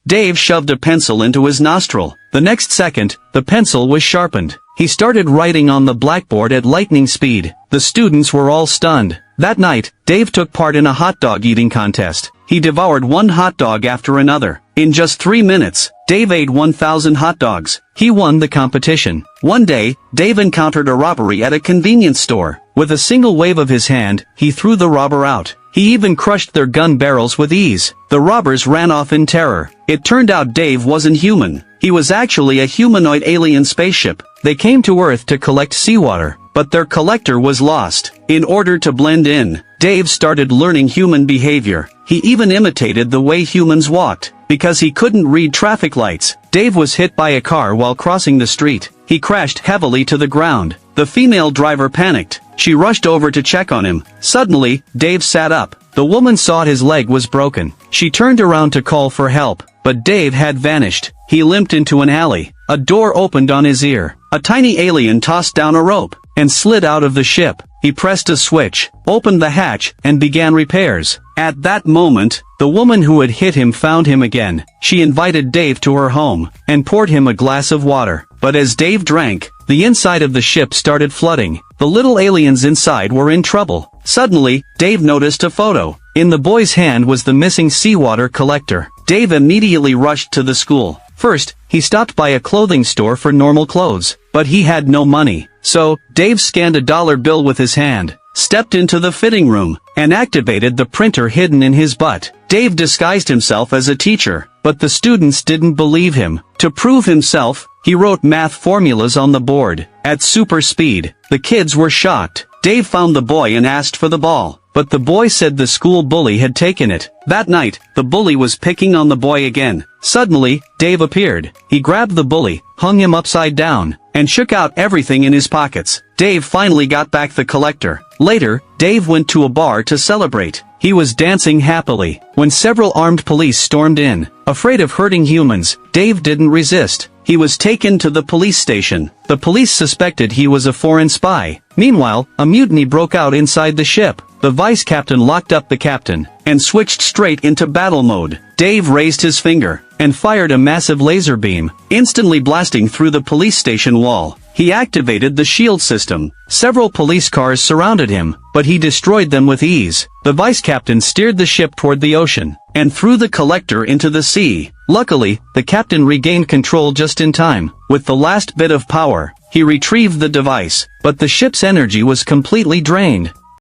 Dave shoved a pencil into his nostril. The next second, the pencil was sharpened. He started writing on the blackboard at lightning speed. The students were all stunned. That night, Dave took part in a hot dog eating contest. He devoured one hot dog after another. In just 3 minutes, Dave ate 1,000 hot dogs. He won the competition. One day, Dave encountered a robbery at a convenience store. With a single wave of his hand, he threw the robber out. He even crushed their gun barrels with ease. The robbers ran off in terror. It turned out Dave wasn't human. He was actually a humanoid alien spaceship. They came to Earth to collect seawater, but their collector was lost. In order to blend in, Dave started learning human behavior. He even imitated the way humans walked. Because he couldn't read traffic lights, Dave was hit by a car while crossing the street. He crashed heavily to the ground. The female driver panicked. She rushed over to check on him. Suddenly, Dave sat up. The woman saw his leg was broken. She turned around to call for help, but Dave had vanished. He limped into an alley. A door opened on his ear. A tiny alien tossed down a rope and slid out of the ship. He pressed a switch, opened the hatch, and began repairs. At that moment, the woman who had hit him found him again. She invited Dave to her home and poured him a glass of water. But as Dave drank, the inside of the ship started flooding. The little aliens inside were in trouble. Suddenly, Dave noticed a photo. In the boy's hand was the missing seawater collector. Dave immediately rushed to the school. First, he stopped by a clothing store for normal clothes, but he had no money. So, Dave scanned a dollar bill with his hand, stepped into the fitting room, and activated the printer hidden in his butt. Dave disguised himself as a teacher, but the students didn't believe him. To prove himself, he wrote math formulas on the board, at super speed. The kids were shocked. Dave found the boy and asked for the ball, but the boy said the school bully had taken it. That night, the bully was picking on the boy again. Suddenly, Dave appeared. He grabbed the bully, hung him upside down, and shook out everything in his pockets. Dave finally got back the collector. Later, Dave went to a bar to celebrate. He was dancing happily when several armed police stormed in. Afraid of hurting humans, Dave didn't resist. He was taken to the police station. The police suspected he was a foreign spy. Meanwhile, a mutiny broke out inside the ship. The vice captain locked up the captain and switched straight into battle mode. Dave raised his finger and fired a massive laser beam, instantly blasting through the police station wall. He activated the shield system. Several police cars surrounded him, but he destroyed them with ease. The vice captain steered the ship toward the ocean and threw the collector into the sea. Luckily, the captain regained control just in time. With the last bit of power, he retrieved the device, but the ship's energy was completely drained.